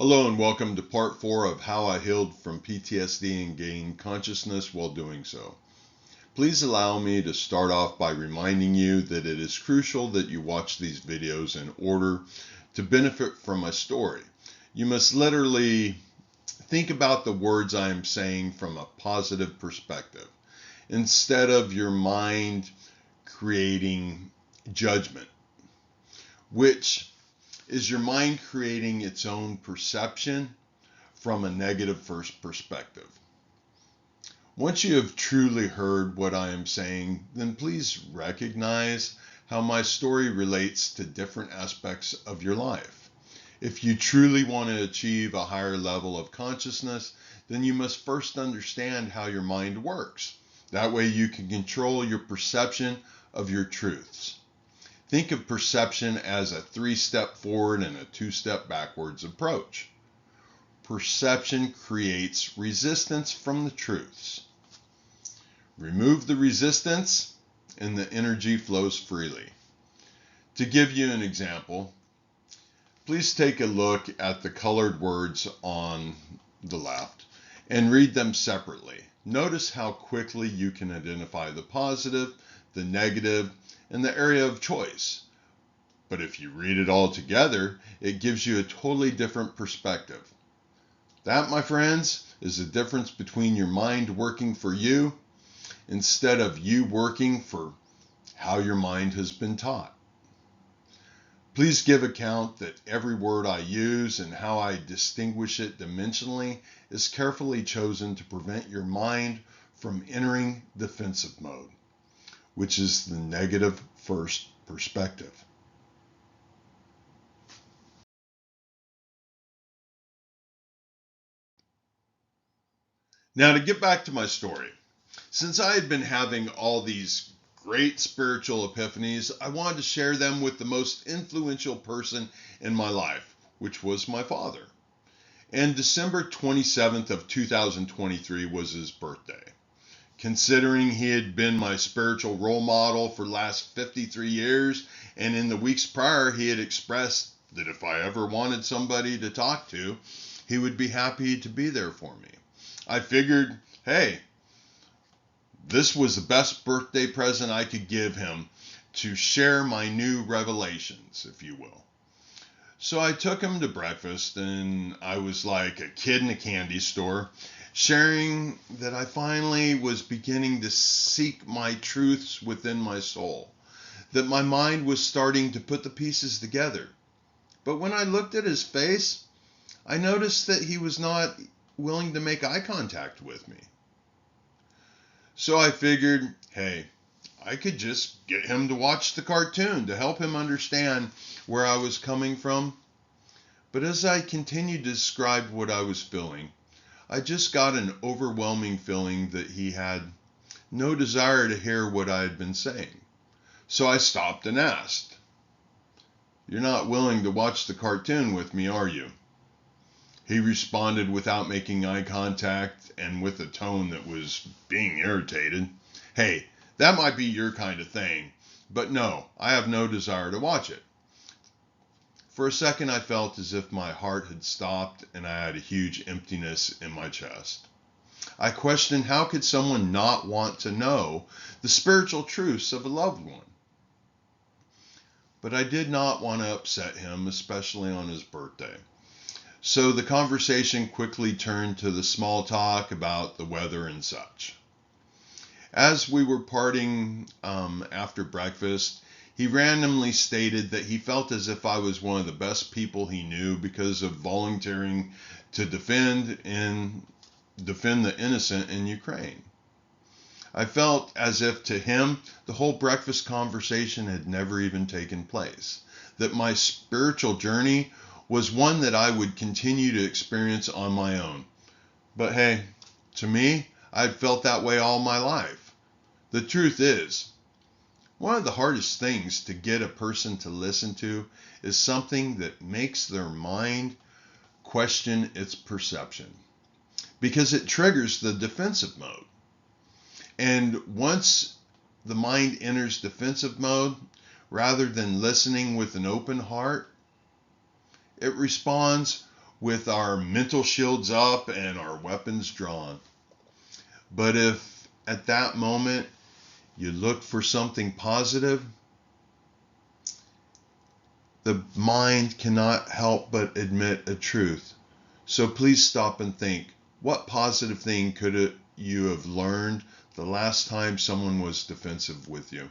Hello and welcome to part 4 of how I healed from PTSD and gained consciousness while doing so. Please allow me to start off by reminding you that it is crucial that you watch these videos in order to benefit from my story. You must literally think about the words I am saying from a positive perspective, instead of your mind creating judgment, which is your mind creating its own perception from a negative first perspective. Once you have truly heard what I am saying, then please recognize how my story relates to different aspects of your life. If you truly want to achieve a higher level of consciousness, then you must first understand how your mind works. That way you can control your perception of your truths. Think of perception as a 3-step forward and a 2-step backwards approach. Perception creates resistance from the truths. Remove the resistance and the energy flows freely. To give you an example, please take a look at the colored words on the left and read them separately. Notice how quickly you can identify the positive, the negative, and the area of choice. But if you read it all together, it gives you a totally different perspective. That, my friends, is the difference between your mind working for you instead of you working for how your mind has been taught. Please give account that every word I use and how I distinguish it dimensionally is carefully chosen to prevent your mind from entering defensive mode, which is the negative first perspective. Now, to get back to my story, since I had been having all these great spiritual epiphanies, I wanted to share them with the most influential person in my life, which was my father. And December 27th of 2023 was his birthday. Considering he had been my spiritual role model for the last 53 years, and in the weeks prior he had expressed that if I ever wanted somebody to talk to, he would be happy to be there for me. I figured, hey, this was the best birthday present I could give him to share my new revelations, if you will. So I took him to breakfast, and I was like a kid in a candy store, sharing that I finally was beginning to seek my truths within my soul, that my mind was starting to put the pieces together. But when I looked at his face, I noticed that he was not willing to make eye contact with me. So I figured, hey, I could just get him to watch the cartoon to help him understand where I was coming from. But as I continued to describe what I was feeling, I just got an overwhelming feeling that he had no desire to hear what I had been saying. So I stopped and asked, "You're not willing to watch the cartoon with me, are you?" He responded without making eye contact and with a tone that was being irritated. "Hey, that might be your kind of thing, but no, I have no desire to watch it." For a second, I felt as if my heart had stopped and I had a huge emptiness in my chest. I questioned, how could someone not want to know the spiritual truths of a loved one? But I did not want to upset him, especially on his birthday. So the conversation quickly turned to the small talk about the weather and such. As we were parting after breakfast, he randomly stated that he felt as if I was one of the best people he knew because of volunteering to defend the innocent in Ukraine. I felt as if to him the whole breakfast conversation had never even taken place, that my spiritual journey was one that I would continue to experience on my own. But hey, to me, I'd felt that way all my life. The truth is, one of the hardest things to get a person to listen to is something that makes their mind question its perception, because it triggers the defensive mode. And once the mind enters defensive mode, rather than listening with an open heart, it responds with our mental shields up and our weapons drawn. But if at that moment you look for something positive, the mind cannot help but admit a truth. So please stop and think, what positive thing could you have learned the last time someone was defensive with you?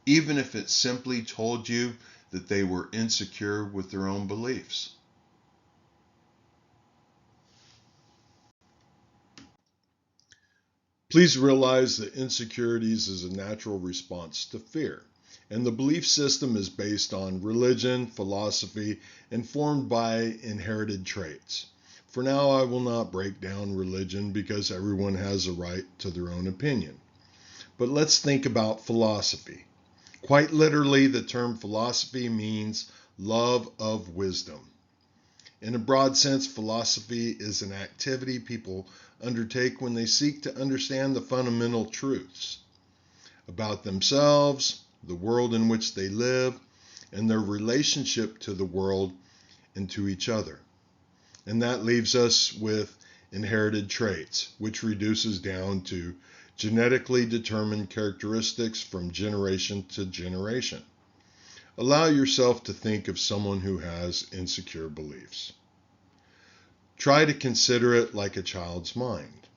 Even if it simply told you that they were insecure with their own beliefs. Please realize that insecurities is a natural response to fear, and the belief system is based on religion, philosophy, and formed by inherited traits. For now, I will not break down religion because everyone has a right to their own opinion. But let's think about philosophy. Quite literally, the term philosophy means love of wisdom. In a broad sense, philosophy is an activity people undertake when they seek to understand the fundamental truths about themselves, the world in which they live, and their relationship to the world and to each other. And that leaves us with inherited traits, which reduces down to genetically determined characteristics from generation to generation. Allow yourself to think of someone who has insecure beliefs. Try to consider it like a child's mind.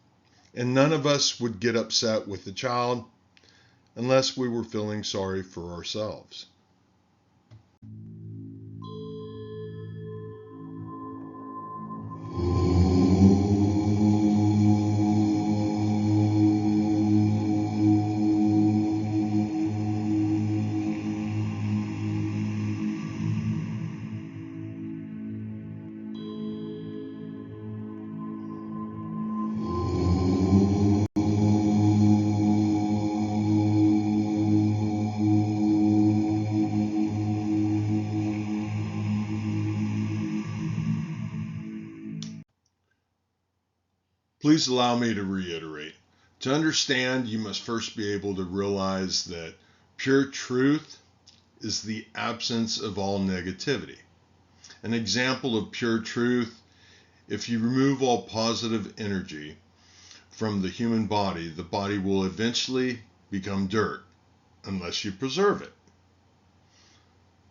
And none of us would get upset with the child unless we were feeling sorry for ourselves. Please allow me to reiterate. To understand, you must first be able to realize that pure truth is the absence of all negativity. An example of pure truth, if you remove all positive energy from the human body, the body will eventually become dirt unless you preserve it.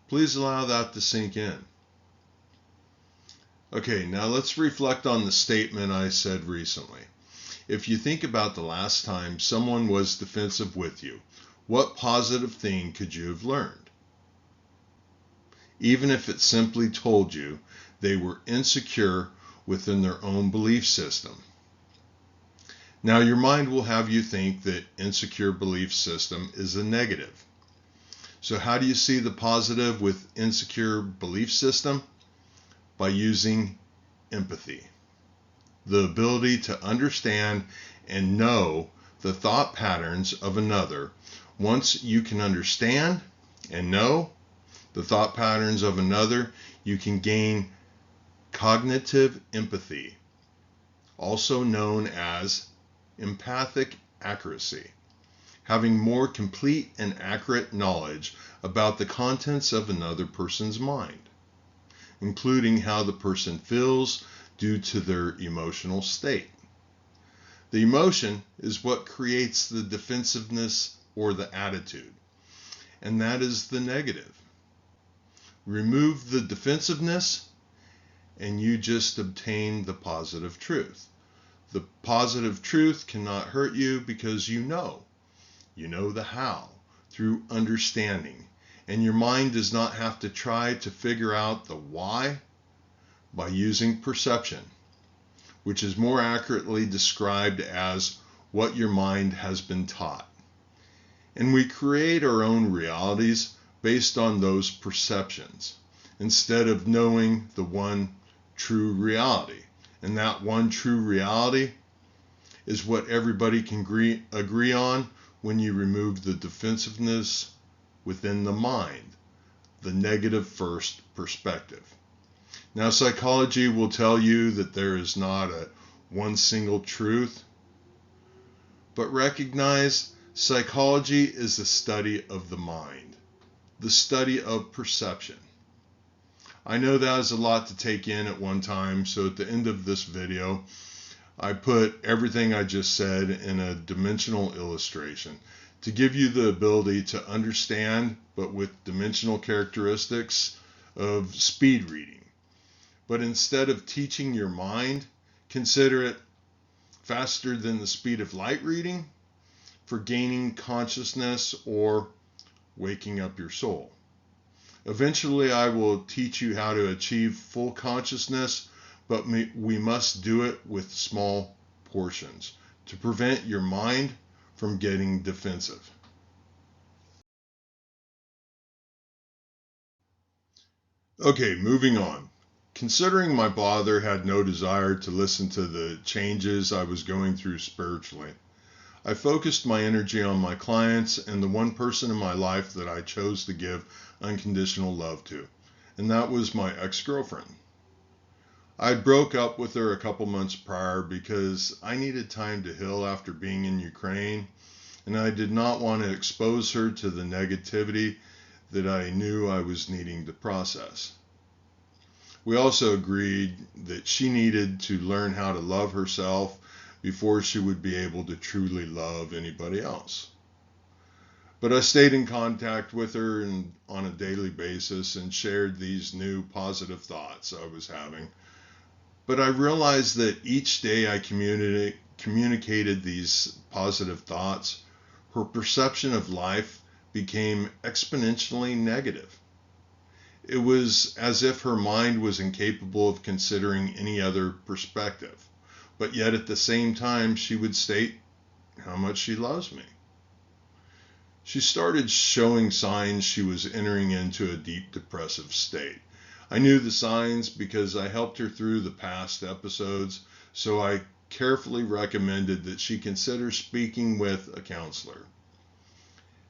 Please allow that to sink in. Okay, now let's reflect on the statement I said recently. If you think about the last time someone was defensive with you, what positive thing could you have learned? Even if it simply told you they were insecure within their own belief system. Now your mind will have you think that insecure belief system is a negative. So how do you see the positive with insecure belief system? By using empathy, the ability to understand and know the thought patterns of another. Once you can understand and know the thought patterns of another, you can gain cognitive empathy, also known as empathic accuracy, having more complete and accurate knowledge about the contents of another person's mind, including how the person feels due to their emotional state. The emotion is what creates the defensiveness or the attitude, and that is the negative. Remove the defensiveness, and you just obtain the positive truth. The positive truth cannot hurt you because you know the how through understanding. And your mind does not have to try to figure out the why by using perception, which is more accurately described as what your mind has been taught. And we create our own realities based on those perceptions, instead of knowing the one true reality. And that one true reality is what everybody can agree on when you remove the defensiveness within the mind, the negative first perspective. Now, psychology will tell you that there is not a one single truth, but recognize psychology is the study of the mind, the study of perception. I know that is a lot to take in at one time, so at the end of this video, I put everything I just said in a dimensional illustration to give you the ability to understand, but with dimensional characteristics of speed reading. But instead of teaching your mind, consider it faster than the speed of light reading for gaining consciousness or waking up your soul. Eventually, I will teach you how to achieve full consciousness, but we must do it with small portions to prevent your mind from getting defensive. Okay, moving on. Considering my father had no desire to listen to the changes I was going through spiritually, I focused my energy on my clients and the one person in my life that I chose to give unconditional love to, and that was my ex-girlfriend. I broke up with her a couple months prior because I needed time to heal after being in Ukraine, and I did not want to expose her to the negativity that I knew I was needing to process. We also agreed that she needed to learn how to love herself before she would be able to truly love anybody else. But I stayed in contact with her on a daily basis and shared these new positive thoughts I was having. But I realized that each day I communicated these positive thoughts, her perception of life became exponentially negative. It was as if her mind was incapable of considering any other perspective, but yet at the same time she would state how much she loves me. She started showing signs she was entering into a deep depressive state. I knew the signs because I helped her through the past episodes, so I carefully recommended that she consider speaking with a counselor.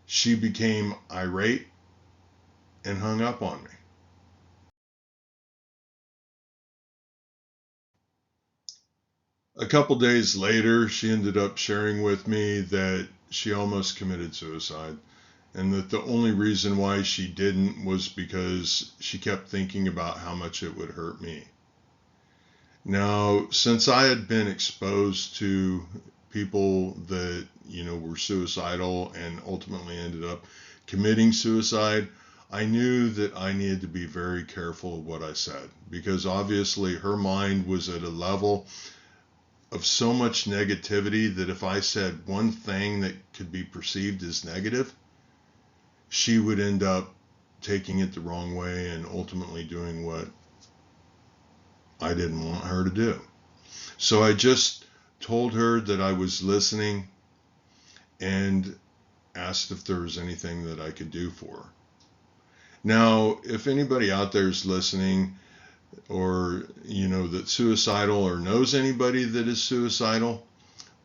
She became irate and hung up on me. A couple days later, she ended up sharing with me that she almost committed suicide, and that the only reason why she didn't was because she kept thinking about how much it would hurt me. Now, since I had been exposed to people that, were suicidal and ultimately ended up committing suicide, I knew that I needed to be very careful of what I said, because obviously her mind was at a level of so much negativity that if I said one thing that could be perceived as negative, she would end up taking it the wrong way and ultimately doing what I didn't want her to do. So I just told her that I was listening and asked if there was anything that I could do for her. Now, if anybody out there is listening or, that's suicidal or knows anybody that is suicidal,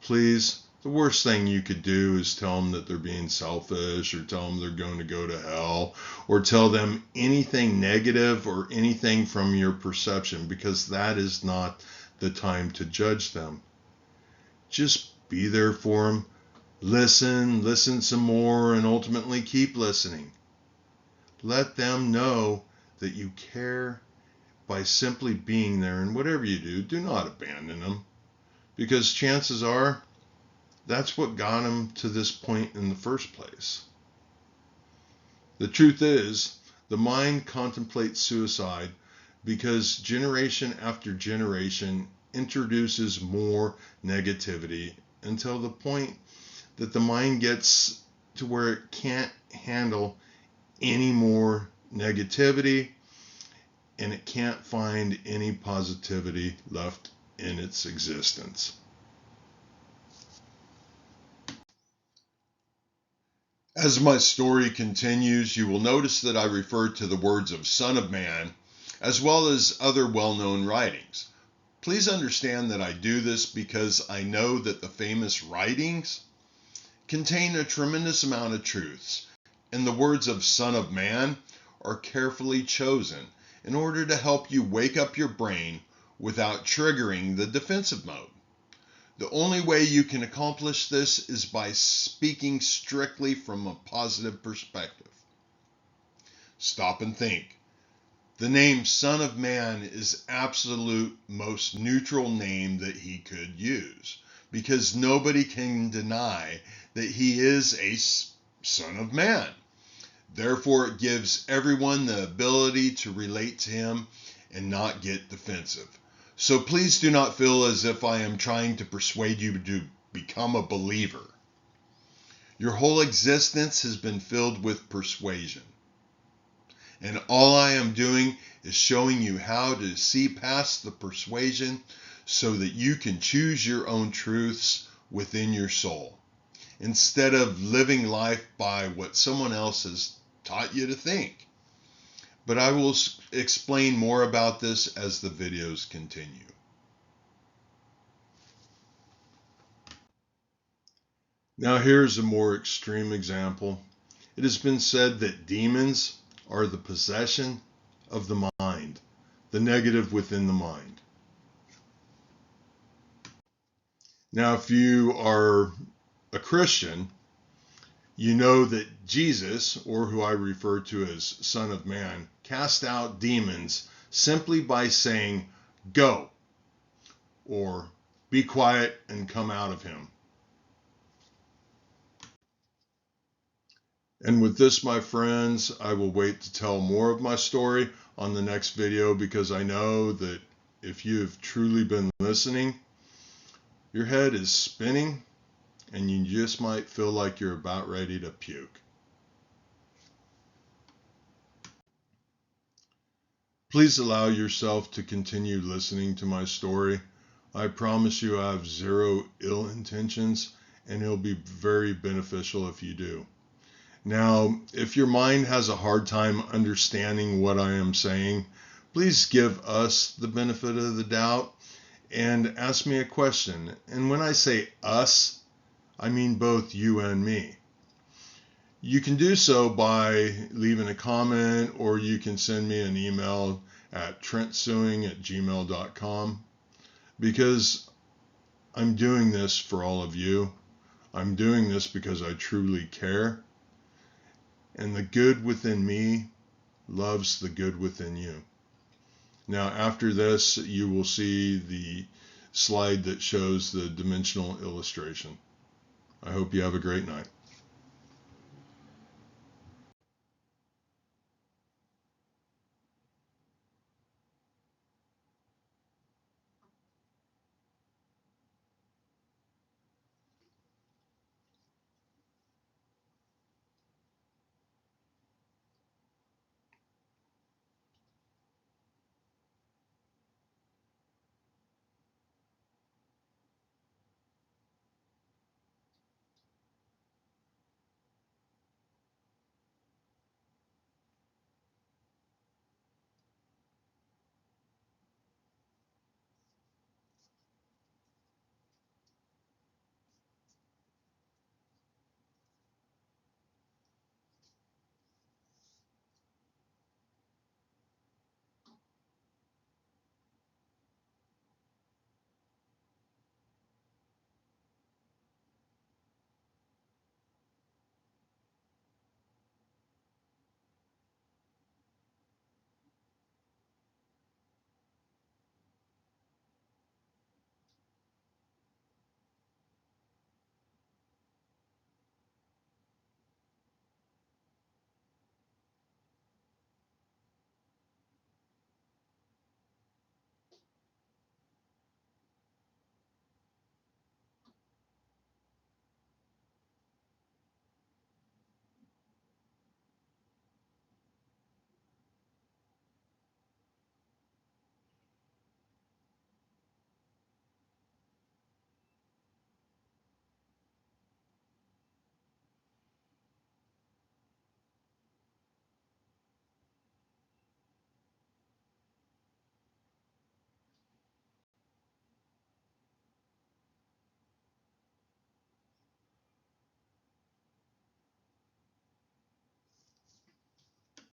please, the worst thing you could do is tell them that they're being selfish, or tell them they're going to go to hell, or tell them anything negative or anything from your perception, because that is not the time to judge them. Just be there for them. Listen some more, and ultimately keep listening. Let them know that you care by simply being there, and whatever you do, do not abandon them, because chances are that's what got them to this point in the first place. The truth is, the mind contemplates suicide because generation after generation introduces more negativity until the point that the mind gets to where it can't handle any more negativity, and it can't find any positivity left in its existence. As my story continues, you will notice that I refer to the words of Son of Man as well as other well-known writings. Please understand that I do this because I know that the famous writings contain a tremendous amount of truths, and the words of Son of Man are carefully chosen in order to help you wake up your brain without triggering the defensive mode. The only way you can accomplish this is by speaking strictly from a positive perspective. Stop and think. The name Son of Man is absolute most neutral name that he could use, because nobody can deny that he is a son of man. Therefore, it gives everyone the ability to relate to him and not get defensive. So please do not feel as if I am trying to persuade you to become a believer. Your whole existence has been filled with persuasion. And all I am doing is showing you how to see past the persuasion so that you can choose your own truths within your soul, instead of living life by what someone else has taught you to think. But I will explain more about this as the videos continue. Now here's a more extreme example. It has been said that demons are the possession of the mind, the negative within the mind. Now, if you are a Christian, you know that Jesus, or who I refer to as Son of Man, cast out demons simply by saying, "Go," or "Be quiet and come out of him." And with this, my friends, I will wait to tell more of my story on the next video, because I know that if you have truly been listening, your head is spinning and you just might feel like you're about ready to puke. Please allow yourself to continue listening to my story. I promise you I have zero ill intentions, and it'll be very beneficial if you do. Now, if your mind has a hard time understanding what I am saying, please give us the benefit of the doubt and ask me a question. And when I say us, I mean both you and me. You can do so by leaving a comment, or you can send me an email at trentsuing@gmail.com, because I'm doing this for all of you. I'm doing this because I truly care. And the good within me loves the good within you. Now, after this, you will see the slide that shows the dimensional illustration. I hope you have a great night.